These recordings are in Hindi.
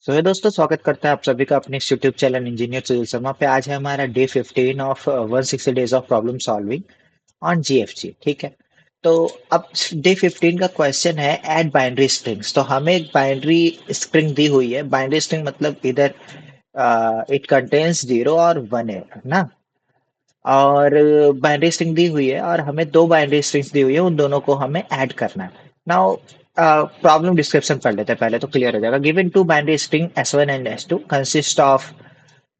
तो ये दोस्तों स्वागत करते हैं आप सभी का अपने इस YouTube channel engineer Sunil Sharma पे। आज है हमारा day 15 of 160 days of problem solving on GFG. ठीक है, तो अब डे 15 का क्वेश्चन है ऐड बाइनरी स्ट्रिंग्स। तो हमें एक बाइनरी स्ट्रिंग दी हुई है। बाइनरी स्ट्रिंग मतलब इधर इट कंटेन्स 0 और 1 है ना। और बाइनरी स्ट्रिंग दी हुई है और हमें दो बाइनरी स्ट्रिंग्स दी हुई है, उन दोनों को हमें ऐड करना है। नाउ प्रॉब्लम डिस्क्रिप्शन पढ़ लेते हैं पहले, तो क्लियर हो जाएगा। Given to binary string S1 and S2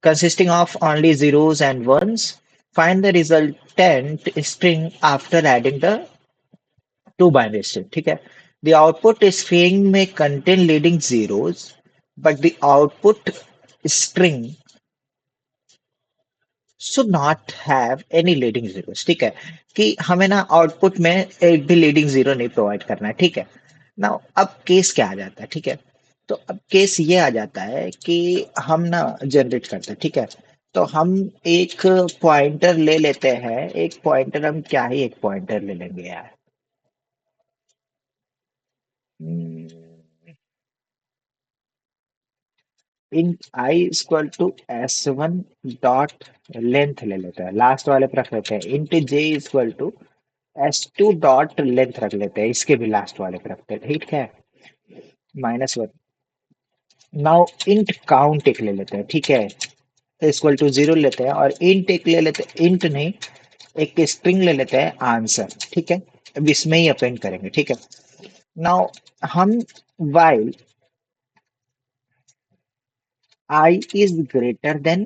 consisting of only zeros and ones, find the resultant string after adding the two binary string। ठीक है, the output string may contain leading zeros but the output string should not have any leading zeros। ठीक है, कि हमें ना आउटपुट में एक भी लीडिंग जीरो नहीं प्रोवाइड करना है। ठीक है, ना अब केस क्या आ जाता है। ठीक है, तो अब केस ये आ जाता है कि हम ना जनरेट करते हैं। ठीक है, तो हम एक पॉइंटर ले लेते हैं। एक पॉइंटर, हम क्या ही एक पॉइंटर ले लेंगे यार। Int i equal to S1 dot length ले लेते हैं, लास्ट वाले पर रख लेते हैं। Int j equal to S2 dot length रख लेते हैं, इसके भी लास्ट वाले पे रखते हैं। ठीक है, -1। नाउ इंट काउंट एक ले लेते हैं। ठीक है, इक्वल टू 0 लेते हैं और इंट एक ले लेते हैं। इंट नहीं, एक स्ट्रिंग ले लेते हैं आंसर। ठीक है, अब इसमें ही अपेंड करेंगे। ठीक है, नाउ हम while I is greater than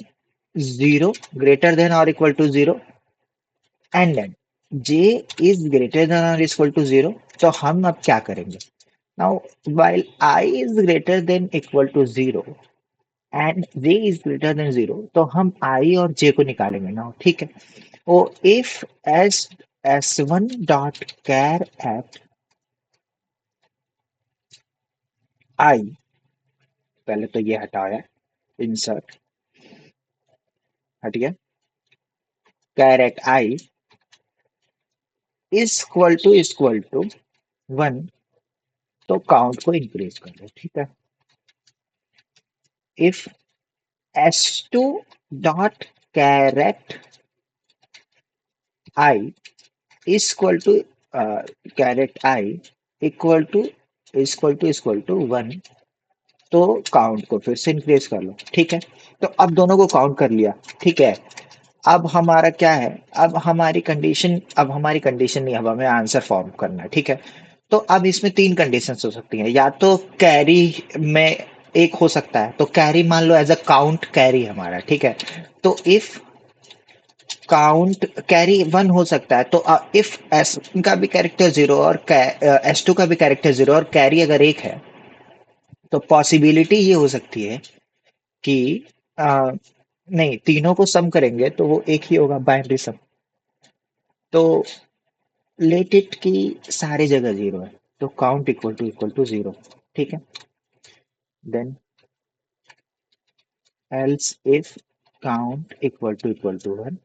0, greater than or equal to 0, and then j is greater than or equal to 0, तो हम अब क्या करेंगे। Now, while I is greater than equal to 0 and j is greater than 0, तो हम I और j को निकालेंगे ना। ठीक है, वो if s1 dot char at I, पहले तो ये हटाया, इंसर्ट हट गया, char at I equal to 1, तो काउंट को इंक्रीज कर दो। ठीक है, if s2 dot char at i equal to char at i equal to 1, तो काउंट को फिर से इंक्रीज कर लो। ठीक है, तो अब दोनों को काउंट कर लिया। ठीक है, अब हमारा क्या है, अब हमारी कंडीशन नहीं, अब हमें आंसर फॉर्म करना है। ठीक है, तो अब इसमें तीन कंडीशंस हो सकती हैं। या तो कैरी में एक हो सकता है, तो कैरी मान लो एज अ काउंट कैरी हमारा। ठीक है, तो इफ काउंट कैरी 1 हो सकता है, तो इफ एस का भी कैरेक्टर 0 और S2 का भी कैरेक्टर 0 और कैरी अगर एक है, तो पॉसिबिलिटी ये हो सकती है कि नहीं, तीनों को सम करेंगे तो वो एक ही होगा, बाइनरी सम। तो लेट इट की सारी जगह 0 है, तो काउंट इक्वल टू 0। ठीक है, then else if count equal to 1,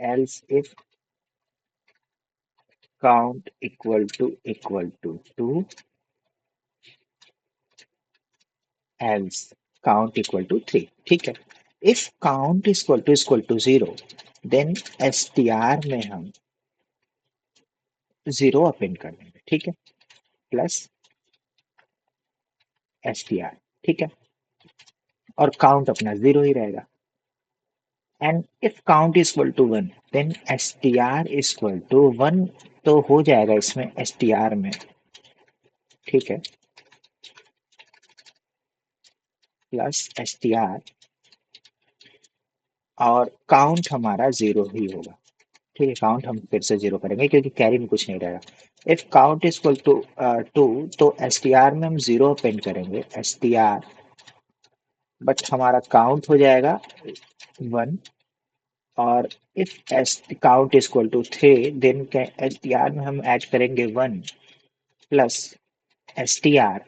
else if count equal to 2, else count equal to 3। ठीक है, if count equal to 0, then str में हम 0 अपेंड कर देंगे। ठीक है, प्लस str। ठीक है, और काउंट अपना 0 ही रहेगा। And if count equal to 1, then str equal to 1, तो हो जाएगा इसमें str में। ठीक है, प्लस str, और काउंट हमारा 0 ही होगा। ठीक है, काउंट हम फिर से 0 करेंगे क्योंकि कैरी में कुछ नहीं रहेगा। इफ काउंट इक्वल टू 2, तो str में हम 0 अपेंड करेंगे, str, बट हमारा काउंट हो जाएगा 1। और if count equal to 3, then str में हम ऐड करेंगे 1 प्लस str,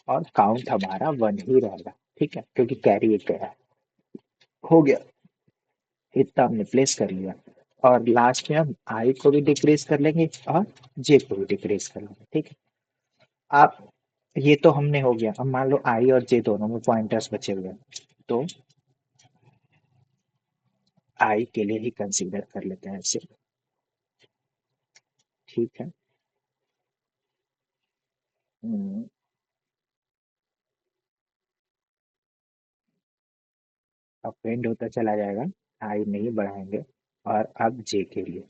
और काउंट हमारा 1 ही रहेगा। ठीक है, क्योंकि कैरी एक गया। हो गया, इतना हमने प्लेस कर लिया। और लास्ट में हम आई को भी डिक्रीज कर लेंगे और जे को भी डिक्रीज कर लेंगे, ठीक है। आप, ये तो हमने हो गया। अब मान लो आई और जे दोनों में पॉइंटर्स बचे हुए हैं, तो आई के लिए ही कंसीडर कर लेते हैं इसे, ठीक है। हम्म, अब पेंड होता चला जाएगा, आई नहीं बढ़ाएंगे। और अब जे के लिए,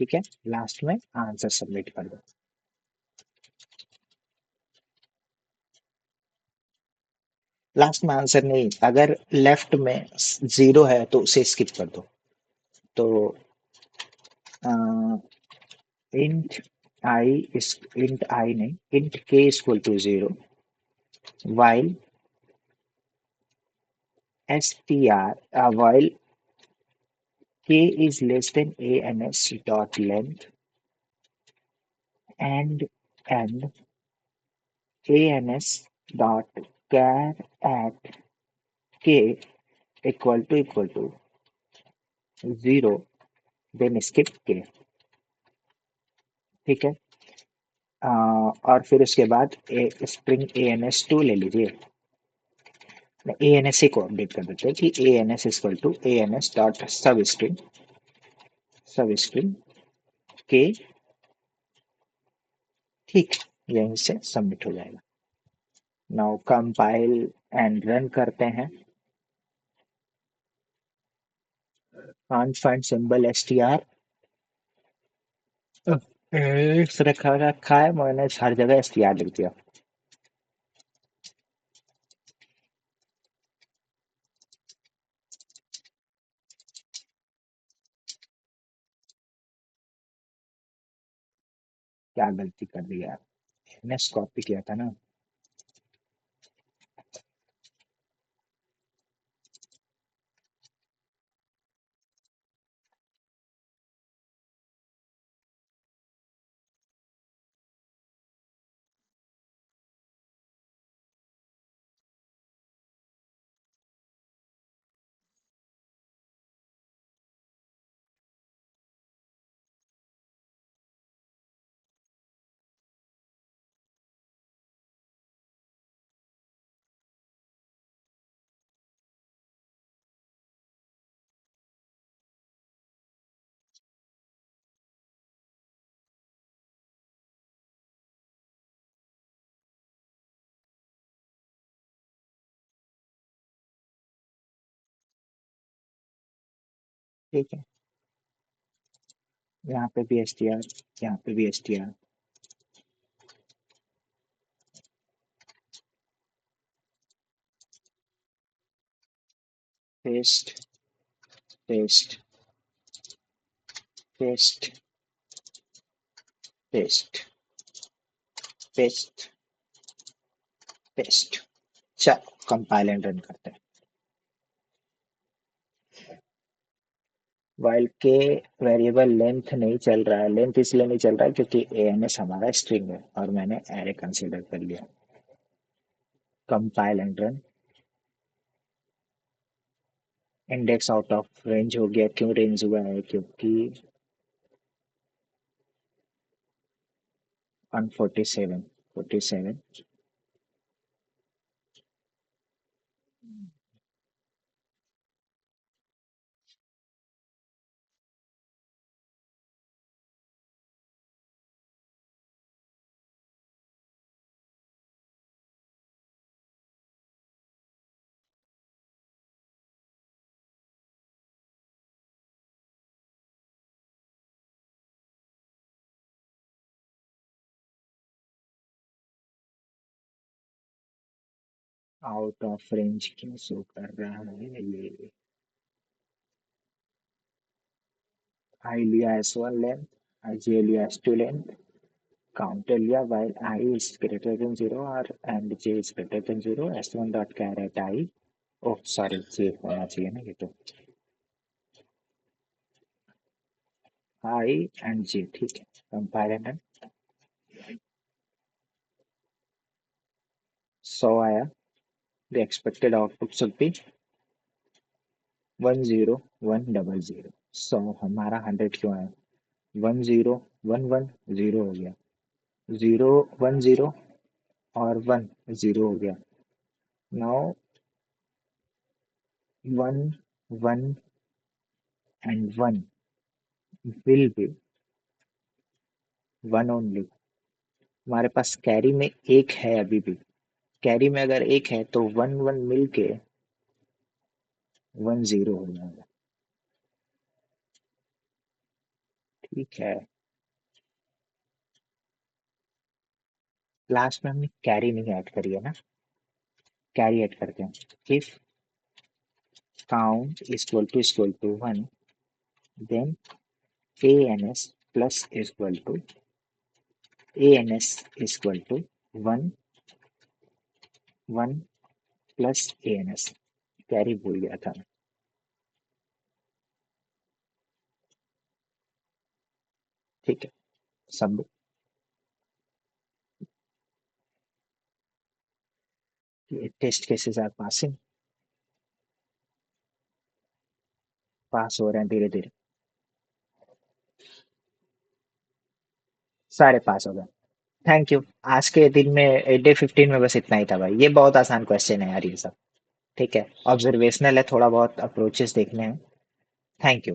ठीक है। लास्ट में आंसर सबमिट कर दो। लास्ट में आंसर नहीं, अगर लेफ्ट में जीरो है तो उसे स्किप कर दो। तो इंट आई इस, इंट आई नहीं, int k equal to zero, while str while k is less than ans dot length and ans dot char at k equal to 0, then skip k, ठीक है। और फिर उसके बाद स्ट्रिंग ans2 ले लीजिए। ए एन एस को अपडेट कर देते हैं कि A N S equal to A N S dot substring के, ठीक, यहीं से सबमिट हो जाएगा। नाउ कंपाइल एंड रन करते हैं। कांट फाइंड सिंबल एसटीआर, रखा रखा है, मैंने हर जगह एसटीआर लिख दिया। क्या गलती कर दी यार, मैंने कॉपी किया था ना। ठीक है, यहाँ पे भी एसटीआर, यहाँ पे भी STR. Paste, paste, paste, paste, paste, paste. चलो कंपाइल एंड रन करते हैं। वाइल के वेरिएबल लेंथ नहीं चल रहा है, लेंथ इसलिए नहीं चल रहा है क्योंकि एएनएस हमारा स्ट्रिंग है और मैंने एरे कंसीडर कर लिया। Compile and run. Index out of range हो गया, क्यों रेंज हुआ है, क्योंकि 147, 47 आउट ऑफ रेंज क्यों शो कर रहा है ये। आई लिया S1 लेंथ, आई जे लिया S2 लेंथ, काउंटर लिया while I is greater than 0 और and j is greater than 0, S1 dot char at I, oh sorry, J होना चाहिए ना ये तो। आई एंड जी, ठीक है। कंपाइल एंड 100 आया। The expected output should be 10100। 100 हमारा 100 क्यों आया? 1011 जीरो हो गया, 010 और 10 हो गया। Now 11 and 1 will be 1 only. हमारे पास कैरी में एक है अभी भी। कैरी में अगर एक है तो 1 1 मिल के 10 हो जाएगा। ठीक है। लास्ट में हमने कैरी नहीं ऐड करी है ना? कैरी ऐड करते हैं। If count equal to 1, then ans plus equal to ans equal to 1 1 plus ans। Carry भूल गया था। ठीक है। सब test cases are passing. Pass हो रहे हैं धीरे धीरे। सारे पास हो गए। Thank you. आज के दिन में डे 15 में बस इतना ही था भाई। ये बहुत आसान क्वेश्चन है यार ये सब। ठीक है, ऑब्जर्वेशनल है, थोड़ा बहुत अप्रोचेस देखने हैं। Thank you.